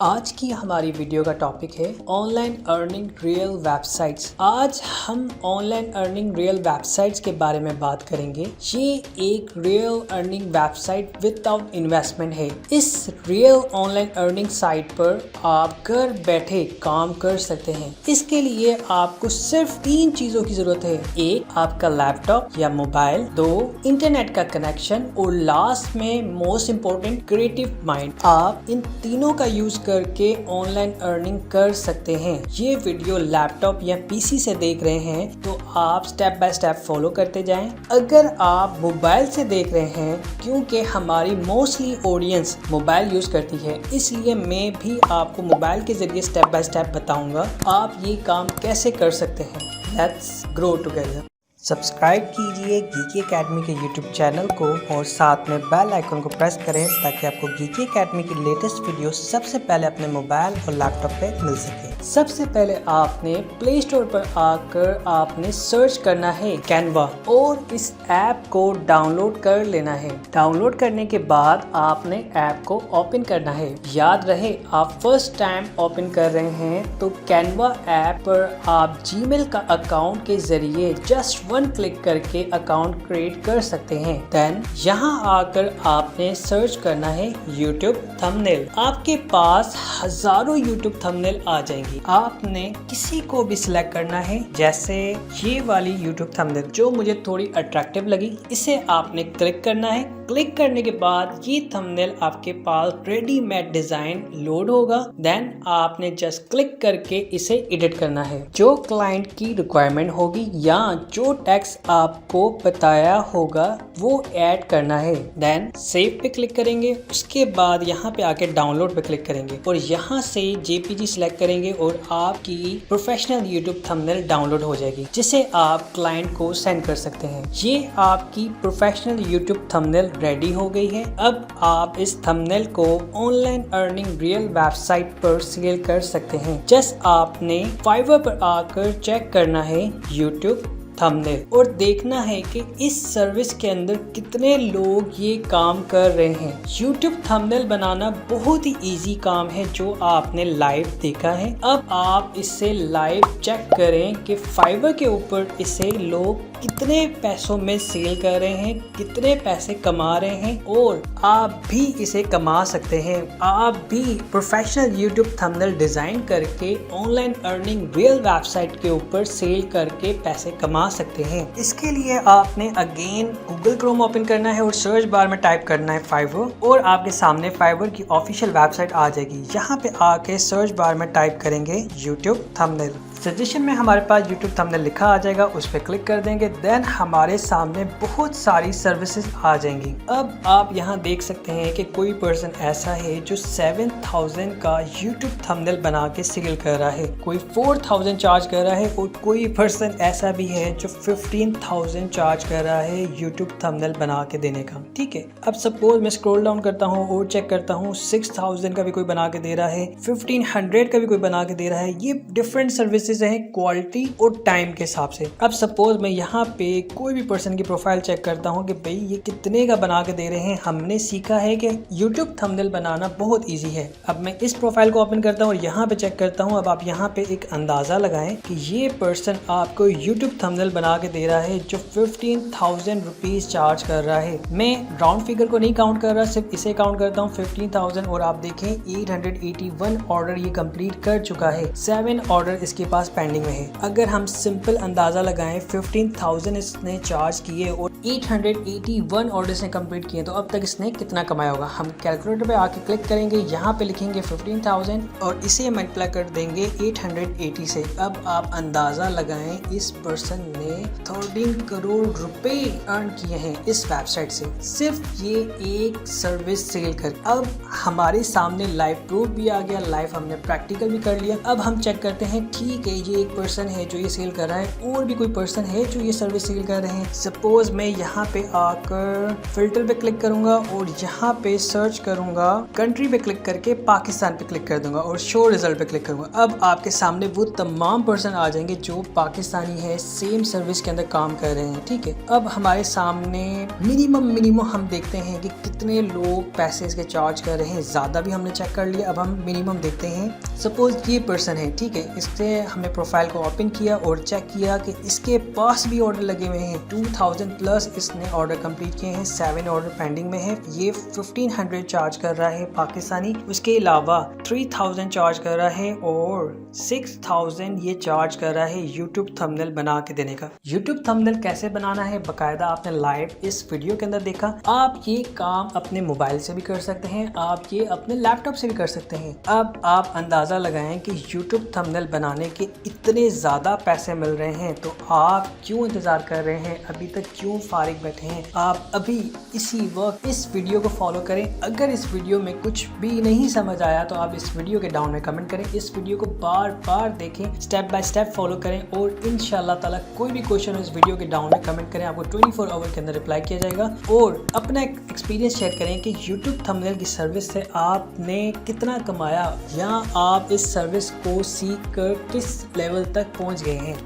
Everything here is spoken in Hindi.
आज की हमारी वीडियो का टॉपिक है ऑनलाइन अर्निंग रियल वेबसाइट्स। आज हम ऑनलाइन अर्निंग रियल वेबसाइट्स के बारे में बात करेंगे। ये एक real earning website without investment है। इस रियल ऑनलाइन अर्निंग साइट पर आप घर बैठे काम कर सकते हैं। इसके लिए आपको सिर्फ 3 चीजों की जरूरत है। 1 आपका लैपटॉप या मोबाइल, 2 इंटरनेट का कनेक्शन और लास्ट में मोस्ट इम्पोर्टेंट क्रिएटिव माइंड। आप इन तीनों का यूज करके ऑनलाइन अर्निंग कर सकते हैं। ये वीडियो लैपटॉप या पीसी से देख रहे हैं तो आप स्टेप बाय स्टेप फॉलो करते जाएं। अगर आप मोबाइल से देख रहे हैं, क्योंकि हमारी मोस्टली ऑडियंस मोबाइल यूज करती है, इसलिए मैं भी आपको मोबाइल के जरिए स्टेप बाय स्टेप बताऊंगा आप ये काम कैसे कर सकते हैं। Let's grow together. सब्सक्राइब कीजिए गीकी एकेडमी के यूट्यूब चैनल को और साथ में बेल आइकन को प्रेस करें ताकि आपको गीकी एकेडमी की लेटेस्ट वीडियो सबसे पहले अपने मोबाइल और लैपटॉप पे मिल सके। सबसे पहले आपने प्ले स्टोर पर आकर आपने सर्च करना है कैनवा और इस ऐप को डाउनलोड कर लेना है। डाउनलोड करने के बाद आपने ऐप को ओपन करना है। याद रहे आप फर्स्ट टाइम ओपन कर रहे हैं तो कैनवा ऐप पर आप जीमेल का अकाउंट के जरिए जस्ट 1 क्लिक करके अकाउंट क्रिएट कर सकते हैं। देन यहाँ आकर आपने सर्च करना है यूट्यूब थंबनेल। आपके पास हजारों यूट्यूब थंबनेल आ जाएंगी। आपने किसी को भी सिलेक्ट करना है, जैसे ये वाली यूट्यूब थंबनेल जो मुझे थोड़ी अट्रैक्टिव लगी, इसे आपने क्लिक करना है। क्लिक करने के बाद ये थंबनेल आपके पास रेडीमेड डिजाइन लोड होगा। देन आपने जस्ट क्लिक करके इसे एडिट करना है। जो क्लाइंट की रिक्वायरमेंट होगी या जो टेक्स्ट आपको बताया होगा वो ऐड करना है। देन सेव पे क्लिक करेंगे। उसके बाद यहाँ पे आके डाउनलोड पे क्लिक करेंगे और यहाँ से जेपीजी सिलेक्ट करेंगे और आपकी प्रोफेशनल यूट्यूब थंबनेल डाउनलोड हो जाएगी, जिसे आप क्लाइंट को सेंड कर सकते हैं। ये आपकी प्रोफेशनल यूट्यूब थंबनेल रेडी हो गई है। अब आप इस थंबनेल को ऑनलाइन अर्निंग रियल वेबसाइट पर सेल कर सकते हैं। जस्ट आपने फाइवर पर आकर चेक करना है यूट्यूब थंबनेल और देखना है कि इस सर्विस के अंदर कितने लोग ये काम कर रहे हैं। YouTube थंबनेल बनाना बहुत ही इजी काम है जो आपने लाइव देखा है। अब आप इससे लाइव चेक करें कि फाइवर के ऊपर इसे लोग कितने पैसों में सेल कर रहे हैं, कितने पैसे कमा रहे हैं और आप भी इसे कमा सकते हैं। आप भी प्रोफेशनल YouTube थंबनेल डिजाइन करके ऑनलाइन अर्निंग रियल वेबसाइट के ऊपर सेल करके पैसे कमा सकते हैं। इसके लिए आपने अगेन गूगल क्रोम ओपन करना है और सर्च बार में टाइप करना है फाइवर और आपके सामने फाइवर की ऑफिशियल वेबसाइट आ जाएगी। यहाँ पे आके सर्च बार में टाइप करेंगे यूट्यूब थंबनेल। सजेशन में हमारे पास यूट्यूब थंबनेल लिखा आ जाएगा, उस पर क्लिक कर देंगे। देन हमारे सामने बहुत सारी सर्विसेज आ जाएंगी। अब आप यहाँ देख सकते हैं कि कोई पर्सन ऐसा है जो 7000 का यूट्यूब थंबनेल बना के सेल कर रहा है, कोई 4000 चार्ज कर रहा है और कोई पर्सन ऐसा भी है जो 15000 चार्ज कर रहा है यूट्यूब थंबनेल बना के देने का। ठीक है, अब सपोज मैं स्क्रॉल डाउन करता हूँ और चेक करता हूँ 6000 का भी कोई बना के दे रहा है, 1500 का भी कोई बना के दे रहा है। ये डिफरेंट सर्विसेज हैं क्वालिटी और टाइम के हिसाब से। अब सपोज मैं यहाँ पे कोई भी पर्सन की प्रोफाइल चेक करता हूँ कि भाई ये कितने का बना के दे रहे हैं। हमने सीखा है कि YouTube थंबनेल बनाना बहुत इजी है। अब मैं इस प्रोफाइल को ओपन करता हूँ और यहाँ पे चेक करता हूँ। अब आप यहाँ पे एक अंदाजा लगाएं कि ये पर्सन आपको YouTube थंबनेल बना के दे रहा है जो 15,000 रुपीज चार्ज कर रहा है। मैं राउंड फिगर को नहीं काउंट कर रहा, सिर्फ इसे काउंट करता हूँ 15,000 और आप देखें 881 ऑर्डर ये कंप्लीट कर चुका है। 7 ऑर्डर इसके पास पेंडिंग में है। अगर हम सिंपल अंदाजा लगाएं 15,000 इसने चार्ज किए और 881 ऑर्डर ने कंप्लीट किए तो अब तक इसने कितना कमाया होगा। हम कैलकुलेटर पे आके क्लिक करेंगे, यहाँ पे लिखेंगे 15,000 और इसे मल्टीप्लाई कर देंगे 880 से। अब आप अंदाजा लगाएं इस पर्सन ने 13 करोड़ रुपए अर्न किए हैं इस वेबसाइट से, सिर्फ ये एक सर्विस सेल कर। अब हमारे सामने लाइव प्रूफ भी आ गया, लाइव हमने प्रैक्टिकल भी कर लिया। अब हम चेक करते हैं ठीक कि ये एक पर्सन है जो ये सेल कर रहा है और भी कोई पर्सन है जो ये सर्विस सेल कर रहे हैं। सपोज मैं यहाँ पे आकर फिल्टर पे क्लिक करूंगा और यहाँ पे सर्च करूंगा, कंट्री पे क्लिक करके पाकिस्तान पे क्लिक कर दूंगा और शो रिजल्ट पे क्लिक करूंगा। अब आपके सामने वो तमाम पर्सन आ जाएंगे जो पाकिस्तानी है, सेम सर्विस के अंदर काम कर रहे हैं। ठीक है, अब हमारे सामने मिनिमम हम देखते हैं कि कितने लोग पैसे इसके चार्ज कर रहे हैं। ज़्यादा भी हमने चेक कर लिया, अब हम मिनिमम देखते हैं। सपोज ये पर्सन है, ठीक है, इससे हमने प्रोफाइल को ओपन किया और चेक किया कि इसके पास भी ऑर्डर लगे हुए हैं। 2000 प्लस इसने ऑर्डर कंप्लीट किए हैं, 7 ऑर्डर पेंडिंग में है। ये 1500 चार्ज कर रहा है पाकिस्तानी, उसके अलावा 3000 चार्ज कर रहा है और 6000 ये चार्ज कर रहा है यूट्यूब थंबनेल बना के देने का। यूट्यूब थंबनेल कैसे बनाना है बाकायदा आपने लाइव इस वीडियो के अंदर देखा। आप ये काम अपने मोबाइल से भी कर सकते हैं, आप ये अपने लैपटॉप से भी कर सकते हैं। अब आप अंदाजा लगाएं कि यूट्यूब थंबनेल बनाने के इतने ज़्यादा पैसे मिल रहे हैं, तो आप क्यों इंतज़ार कर रहे हैं, अभी तक क्यों फारिग बैठे हैं। आप अभी इसी वक्त इस वीडियो को फॉलो करें। अगर इस वीडियो में कुछ भी नहीं समझ आया तो आप इस वीडियो के डाउन में कमेंट करें। इस वीडियो को बार बार देखें, स्टेप बाय स्टेप फॉलो करें और इंशाल्लाह ताला कोई भी क्वेश्चन हो इस वीडियो के डाउन में कमेंट करें, आपको 24 आवर के अंदर रिप्लाई किया जाएगा। और अपना एक्सपीरियंस शेयर करें कि यूट्यूब थंबनेल की सर्विस से आपने कितना कमाया या आप इस सर्विस को सीख कर किस लेवल तक पहुंच गए हैं।